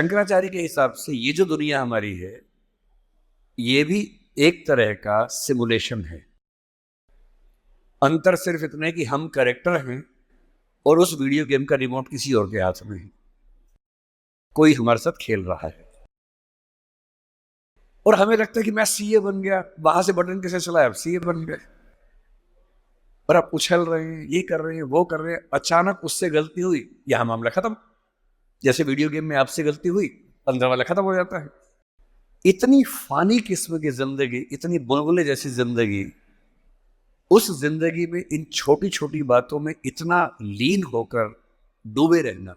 शंकराचार्य के हिसाब से ये जो दुनिया हमारी है, ये भी एक तरह का सिमुलेशन है। अंतर सिर्फ इतना है कि हम कैरेक्टर हैं और उस वीडियो गेम का रिमोट किसी और के हाथ में है। कोई हमारे साथ खेल रहा है और हमें लगता है कि मैं सीए बन गया, वहां से बटन कैसे चलाया, अब सीए बन गए और आप उछल रहे हैं, ये कर रहे हैं, वो कर रहे हैं। अचानक उससे गलती हुई, यहां मामला खत्म। जैसे वीडियो गेम में आपसे गलती हुई, अंदर वाला खत्म हो जाता है। इतनी फानी किस्म की जिंदगी, इतनी बुलबुले जैसी जिंदगी, उस जिंदगी में इन छोटी छोटी बातों में इतना लीन होकर डूबे रहना,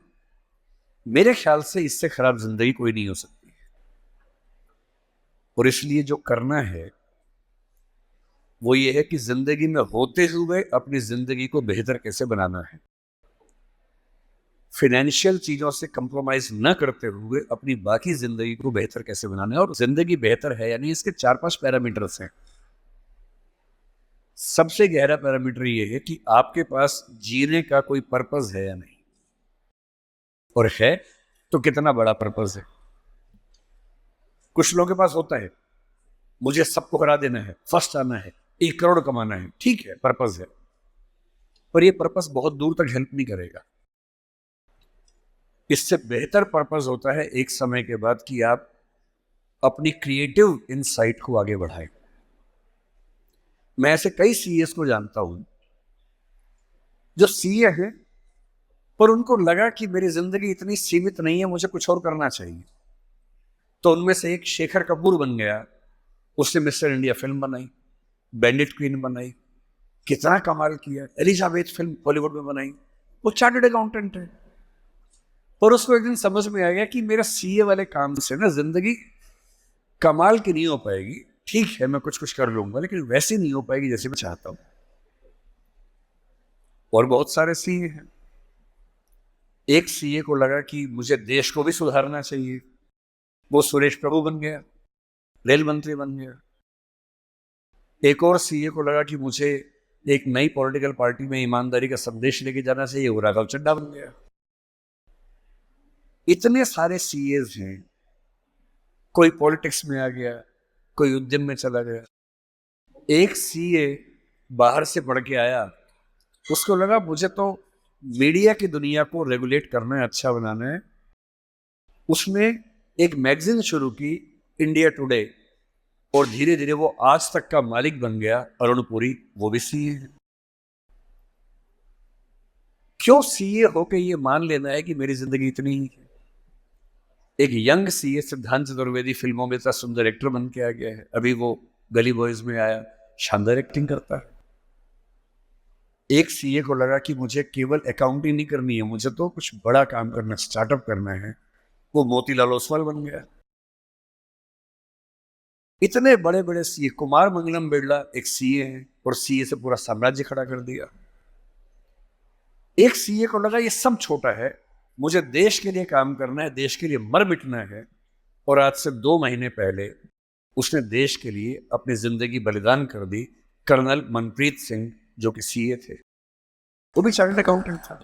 मेरे ख्याल से इससे खराब जिंदगी कोई नहीं हो सकती। और इसलिए जो करना है वो ये है कि जिंदगी में होते हुए अपनी जिंदगी को बेहतर कैसे बनाना है। फाइनेंशियल चीजों से कंप्रोमाइज न करते हुए अपनी बाकी जिंदगी को बेहतर कैसे बनाना है। और जिंदगी बेहतर है यानी इसके 4-5 पैरामीटर्स हैं। सबसे गहरा पैरामीटर ये है कि आपके पास जीने का कोई पर्पस है या नहीं, और है तो कितना बड़ा पर्पस है। कुछ लोगों के पास होता है, मुझे सबको हरा देना है, फर्स्ट आना है, 1 करोड़ कमाना है, ठीक है, पर्पस है, पर ये पर्पस बहुत दूर तक हेल्प नहीं करेगा। इससे बेहतर पर्पस होता है एक समय के बाद कि आप अपनी क्रिएटिव इनसाइट को आगे बढ़ाएं। मैं ऐसे कई सीएस को जानता हूं जो सीए हैं, पर उनको लगा कि मेरी जिंदगी इतनी सीमित नहीं है, मुझे कुछ और करना चाहिए। तो उनमें से एक शेखर कपूर बन गया। उसने मिस्टर इंडिया फिल्म बनाई, बैंडिट क्वीन बनाई, कितना कमाल किया। एलिजाबेथ फिल्म हॉलीवुड में बनाई। वो चार्टर्ड अकाउंटेंट है, पर उसको एक दिन समझ में आ गया कि मेरा सीए वाले काम से ना जिंदगी कमाल की नहीं हो पाएगी। ठीक है, मैं कुछ कुछ कर लूंगा, लेकिन वैसी नहीं हो पाएगी जैसे मैं चाहता हूं। और बहुत सारे सीए हैं। एक सीए को लगा कि मुझे देश को भी सुधारना चाहिए, वो सुरेश प्रभु बन गया, रेल मंत्री बन गया। एक और सीए को लगा कि मुझे एक नई पॉलिटिकल पार्टी में ईमानदारी का संदेश लेके जाना चाहिए, वो राघव चड्ढा बन गया। इतने सारे सीएस हैं। कोई पॉलिटिक्स में आ गया, कोई उद्यम में चला गया। एक सीए बाहर से पढ़ के आया, उसको लगा मुझे तो मीडिया की दुनिया को रेगुलेट करना है, अच्छा बनाना है। उसने एक मैगजीन शुरू की, इंडिया टुडे, और धीरे धीरे वो आज तक का मालिक बन गया। अरुण पुरी, वो भी सीए है। क्यों सीए होके ये मान लेना है कि मेरी जिंदगी इतनी ही है। एक यंग सीए सिद्धांत चतुर्वेदी फिल्मों में इतना सुंदर एक्टर बन के आ गया है। अभी वो गली बॉयज में आया, शानदार एक्टिंग करता है। एक सीए को लगा कि मुझे केवल अकाउंटिंग नहीं करनी है, मुझे तो कुछ बड़ा काम करना, स्टार्टअप करना है, वो मोतीलाल ओसवाल बन गया। इतने बड़े बड़े सीए, कुमार मंगलम बिरला एक सीए है और सीए से पूरा साम्राज्य खड़ा कर दिया। एक सीए को लगा ये सब छोटा है, मुझे देश के लिए काम करना है, देश के लिए मर मिटना है। और आज से 2 महीने पहले उसने देश के लिए अपनी जिंदगी बलिदान कर दी। कर्नल मनप्रीत सिंह, जो कि सीए थे, वो भी चार्टर्ड अकाउंटेंट था।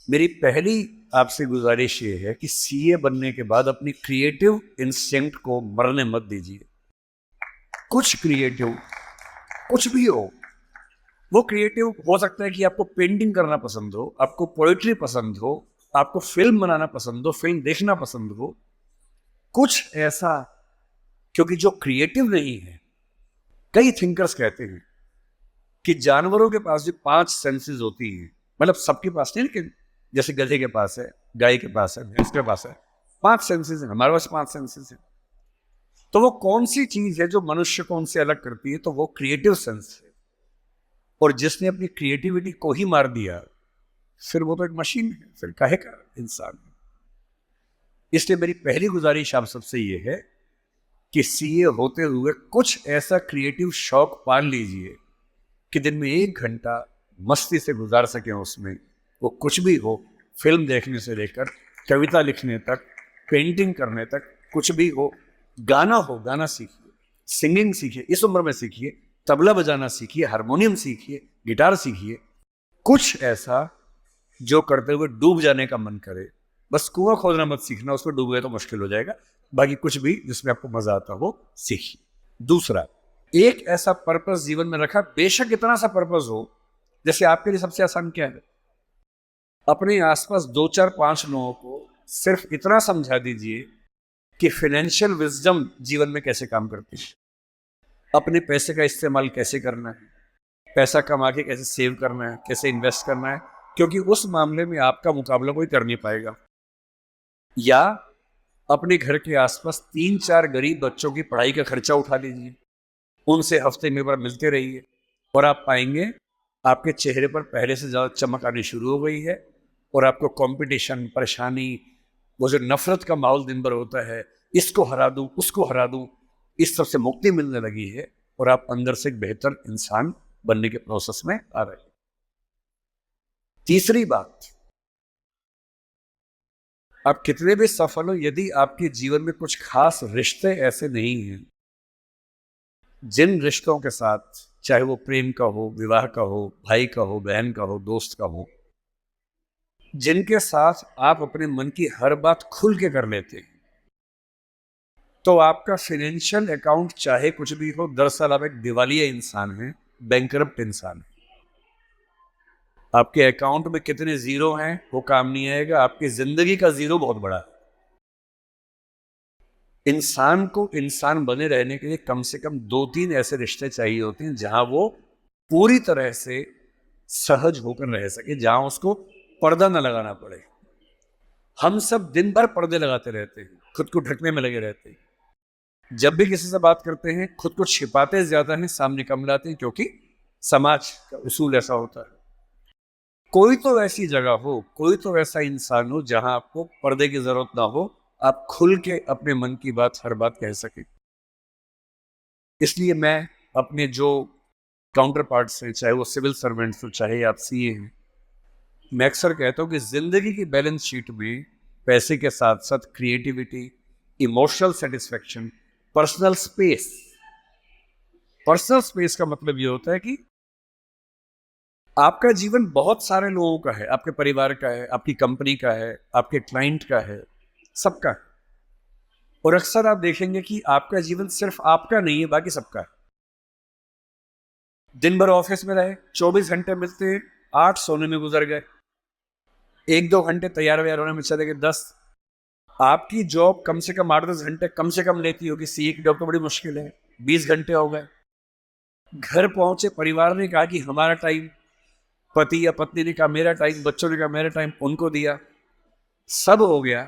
मेरी पहली आपसे गुजारिश ये है कि सीए बनने के बाद अपनी क्रिएटिव इंस्टिंक्ट को मरने मत दीजिए। कुछ क्रिएटिव, कुछ भी हो, वो क्रिएटिव हो सकता है कि आपको पेंटिंग करना पसंद हो, आपको पोएट्री पसंद हो, आपको फिल्म बनाना पसंद हो, फिल्म देखना पसंद हो, कुछ ऐसा। क्योंकि जो क्रिएटिव नहीं है, कई थिंकर्स कहते हैं कि जानवरों के पास जो 5 सेंसेस होती हैं, मतलब सबके पास नहीं, लेकिन जैसे गधे के पास है, गाय के पास है, भैंस के पास है, 5 सेंसेस हैं, हमारे पास 5 सेंसेस हैं। तो वो कौन सी चीज है जो मनुष्य को उनसे अलग करती है? तो वो क्रिएटिव सेंस है। और जिसने अपनी क्रिएटिविटी को ही मार दिया, फिर वो तो एक मशीन है, फिर काहे का इंसान है। इसलिए मेरी पहली गुजारिश आप सबसे ये है कि सीए होते हुए कुछ ऐसा क्रिएटिव शौक पाल लीजिए कि दिन में 1 घंटा मस्ती से गुजार सकें उसमें। वो कुछ भी हो, फिल्म देखने से लेकर कविता लिखने तक, पेंटिंग करने तक, कुछ भी हो। गाना हो, गाना सीखिए, सिंगिंग सीखिए, इस उम्र में सीखिए, तबला बजाना सीखिए, हारमोनियम सीखिए, गिटार सीखिए। कुछ ऐसा जो करते हुए डूब जाने का मन करे, बस कुआं खोदना मत सीखना, उसमें डूब गए तो मुश्किल हो जाएगा। बाकी कुछ भी जिसमें आपको मजा आता हो सीखिए। दूसरा, एक ऐसा पर्पस जीवन में रखा, बेशक इतना सा पर्पस हो, जैसे आपके लिए सबसे आसान क्या है, अपने आसपास 2 4 5 लोगों को सिर्फ इतना समझा दीजिए कि फाइनेंशियल विजडम जीवन में कैसे काम करती है, अपने पैसे का इस्तेमाल कैसे करना है, पैसा कमा के कैसे सेव करना है, कैसे इन्वेस्ट करना है, क्योंकि उस मामले में आपका मुकाबला कोई कर नहीं पाएगा। या अपने घर के आसपास 3 4 गरीब बच्चों की पढ़ाई का खर्चा उठा लीजिए, उनसे हफ्ते में बार मिलते रहिए, और आप पाएंगे आपके चेहरे पर पहले से ज़्यादा चमक आनी शुरू हो गई है, और आपको कंपटीशन, परेशानी, वो जो नफरत का माहौल दिन भर होता है, इसको हरा दूं, उसको हरा दूं, इस सब से मुक्ति मिलने लगी है, और आप अंदर से एक बेहतर इंसान बनने के प्रोसेस में आ रहे हैं। तीसरी बात, आप कितने भी सफल हो, यदि आपके जीवन में कुछ खास रिश्ते ऐसे नहीं हैं, जिन रिश्तों के साथ, चाहे वो प्रेम का हो, विवाह का हो, भाई का हो, बहन का हो, दोस्त का हो, जिनके साथ आप अपने मन की हर बात खुल के कर लेते हैं, तो आपका फाइनेंशियल अकाउंट चाहे कुछ भी हो, दरअसल आप एक दिवालिया इंसान हैं, बैंकरप्ट इंसान है। आपके अकाउंट में कितने जीरो हैं वो काम नहीं आएगा, आपकी जिंदगी का जीरो बहुत बड़ा है। इंसान को इंसान बने रहने के लिए कम से कम 2 3 ऐसे रिश्ते चाहिए होते हैं जहां वो पूरी तरह से सहज होकर रह सके, जहां उसको पर्दा न लगाना पड़े। हम सब दिन भर पर्दे लगाते रहते हैं, खुद को ढकने में लगे रहते हैं। जब भी किसी से बात करते हैं, खुद को छिपाते ज्यादा हैं, सामने कम लाते हैं, क्योंकि समाज का उसूल ऐसा होता है। कोई तो ऐसी जगह हो, कोई तो ऐसा इंसान हो जहां आपको पर्दे की जरूरत ना हो, आप खुल के अपने मन की बात, हर बात कह सके। इसलिए मैं अपने जो काउंटर पार्ट्स हैं, चाहे वो सिविल सर्वेंट्स हो, चाहे आप सीए हैं, मैं अक्सर कहता हूँ कि जिंदगी की बैलेंस शीट में पैसे के साथ साथ creativity, emotional satisfaction, personal space. Personal space का मतलब ये होता है कि आपका जीवन बहुत सारे लोगों का है, आपके परिवार का है, आपकी कंपनी का है, आपके क्लाइंट का है, सबका है। और अक्सर आप देखेंगे कि आपका जीवन सिर्फ आपका नहीं है, बाकी सबका है। दिन भर ऑफिस में रहे, 24 घंटे मिलते हैं, 8 सोने में गुजर गए, 1 2 घंटे तैयार व्यार होने में चले गए 10। आपकी जॉब कम से कम 8 10 घंटे कम से कम लेती होगी, सीए की जॉब तो बड़ी मुश्किल है, 20 घंटे हो गए। घर पहुंचे, परिवार ने कहा कि हमारा टाइम, पति या पत्नी ने कहा मेरा टाइम, बच्चों ने कहा मेरा टाइम, उनको दिया, सब हो गया।